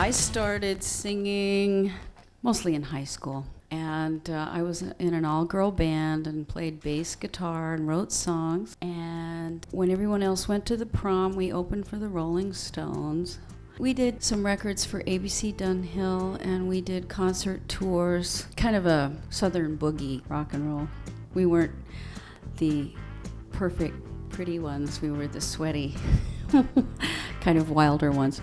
I started singing mostly in high school. And I was in an all-girl band and played bass guitar and wrote songs. And when everyone else went to the prom, we opened for the Rolling Stones. We did some records for ABC Dunhill, and we did concert tours, kind of a southern boogie rock and roll. We weren't the perfect, pretty ones. We were the sweaty, kind of wilder ones.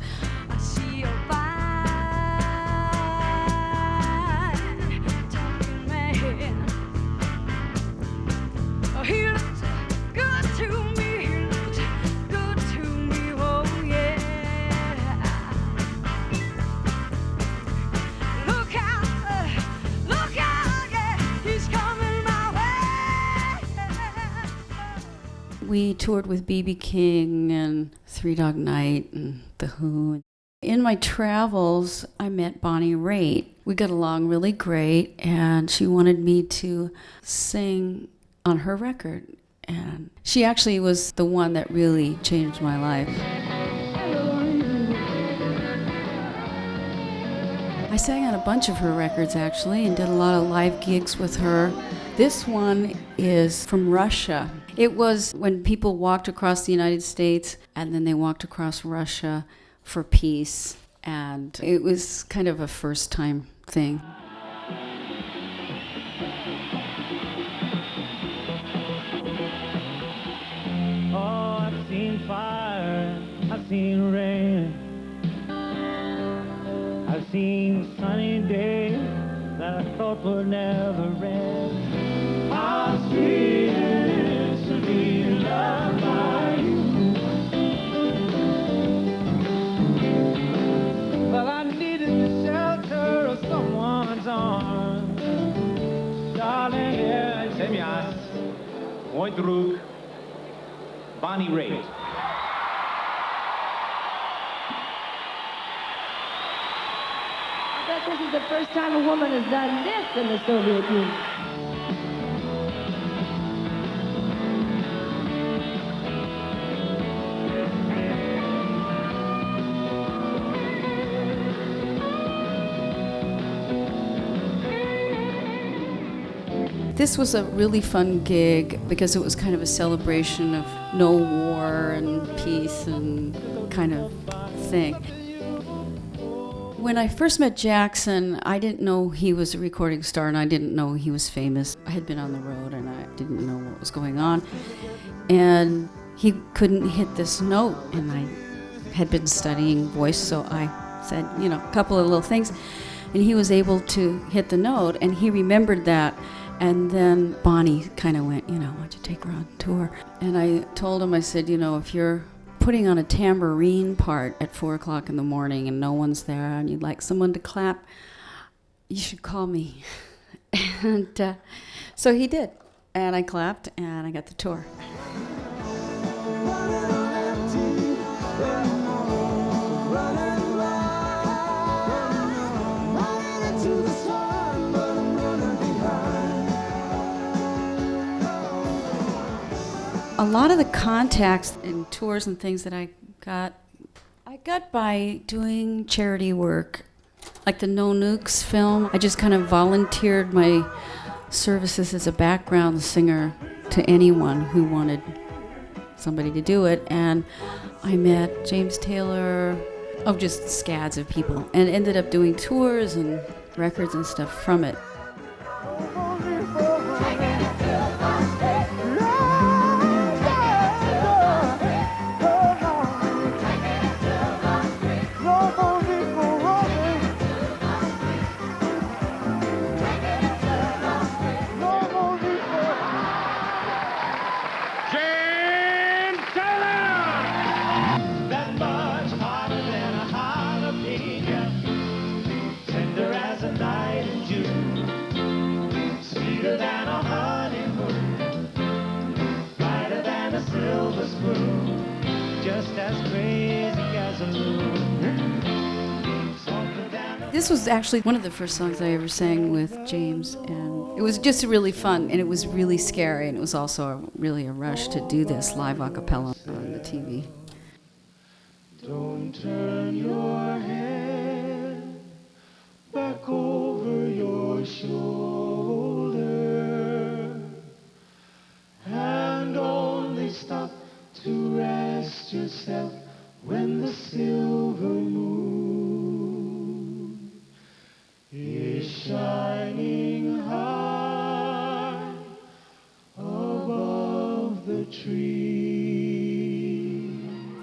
We toured with B.B. King and Three Dog Night and The Who. In my travels, I met Bonnie Raitt. We got along really great, and she wanted me to sing on her record. And she actually was the one that really changed my life. I sang on a bunch of her records, actually, and did a lot of live gigs with her. This one is from Russia. It was when people walked across the United States and then they walked across Russia for peace. And it was kind of a first-time thing. Oh, I've seen fire, I've seen rain, I've seen sunny days that I thought would never end. How sweet it is to be loved by you. Well, I needed the shelter of someone's arms. Darling, yeah. Semyas, Moy Druk, Bonnie Raitt. I bet this is the first time a woman has done this in the Soviet Union. This was a really fun gig because it was kind of a celebration of no war and peace and kind of thing. When I first met Jackson, I didn't know he was a recording star and I didn't know he was famous. I had been on the road and I didn't know what was going on. And he couldn't hit this note, and I had been studying voice, so I said, a couple of little things. And he was able to hit the note, and he remembered that. And then Bonnie kind of went, why don't you take her on tour? And I told him, I said, if you're putting on a tambourine part at 4 o'clock in the morning and no one's there and you'd like someone to clap, you should call me. And so he did. And I clapped and I got the tour. A lot of the contacts and tours and things that I got by doing charity work. Like the No Nukes film, I just kind of volunteered my services as a background singer to anyone who wanted somebody to do it. And I met James Taylor, just scads of people, and ended up doing tours and records and stuff from it. This was actually one of the first songs I ever sang with James, and it was just really fun, and it was really scary, and it was also really a rush to do this live a cappella on the TV. Don't turn your head.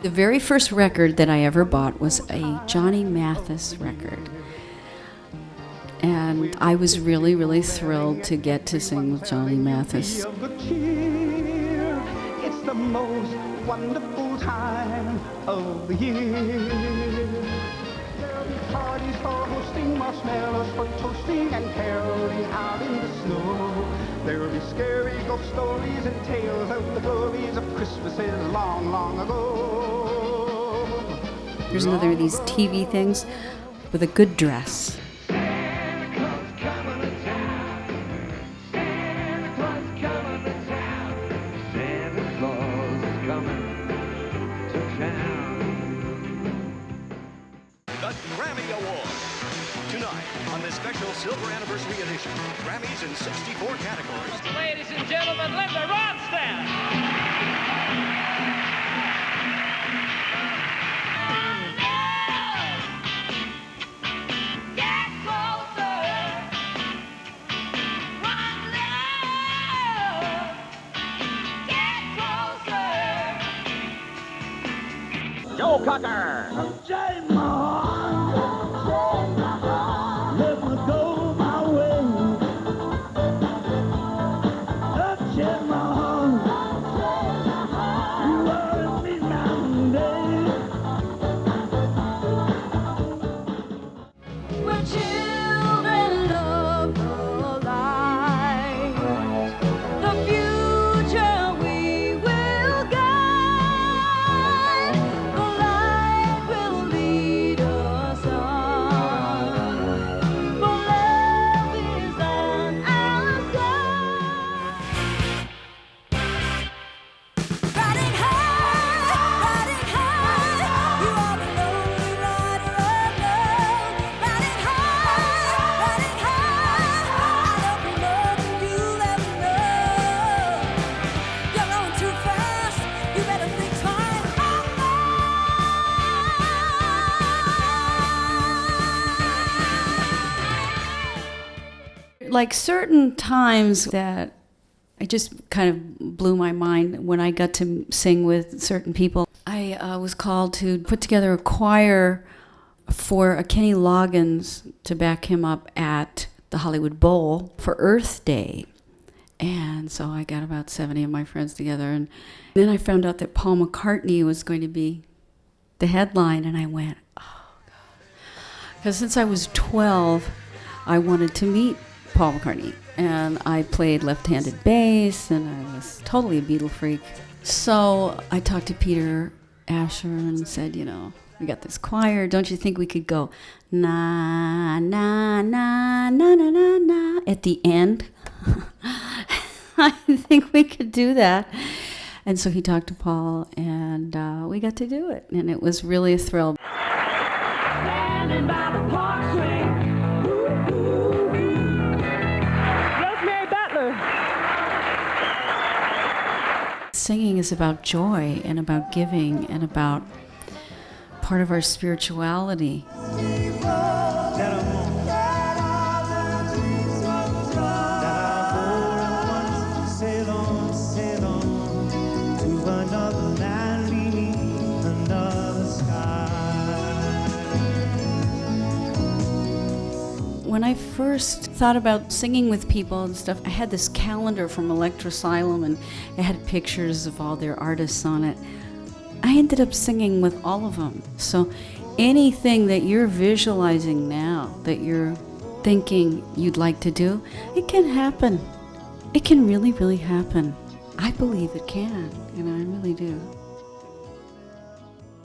The very first record that I ever bought was a Johnny Mathis record. And I was really, really thrilled to get to sing with Johnny Mathis. It's the most wonderful time of the year. There'll be parties for hosting, marshmallows for toasting, and caroling out in the snow. There'll be scary ghost stories and tales of the glories of Christmases long, long ago. There's another of these TV things with a good dress. Grammy Award. Tonight, on this special Silver Anniversary edition, Grammys in 64 categories. Ladies and gentlemen, Linda Ronstadt. Joe Cocker. Chey, my heart, let me go my way. Chey, my heart, you worry me night and day. We're children of the light. The future we will guide. The light will lead us on. For love is on our side. Riding high, you are the lonely rider of love. Riding high, I love you more than you'll ever know. You're going too fast, you better think twice. Like certain times that I just kind of blew my mind when I got to sing with certain people. I was called to put together a choir for a Kenny Loggins to back him up at the Hollywood Bowl for Earth Day. And so I got about 70 of my friends together. And then I found out that Paul McCartney was going to be the headline. And I went, oh, God. Because since I was 12, I wanted to meet Paul McCartney. And I played left-handed bass, and I was totally a Beatle freak. So I talked to Peter Asher and said, you know, we got this choir. Don't you think we could go na, na, na, na, na, na, na at the end? I think we could do that. And so he talked to Paul, and we got to do it. And it was really a thrill. Standing by the park swing. Rosemary Butler. Singing is about joy and about giving and about part of our spirituality. When I first thought about singing with people and stuff, I had this calendar from Electrosylum, and it had pictures of all their artists on it. I ended up singing with all of them. So anything that you're visualizing now, that you're thinking you'd like to do, it can happen. It can really, really happen. I believe it can, and I really do.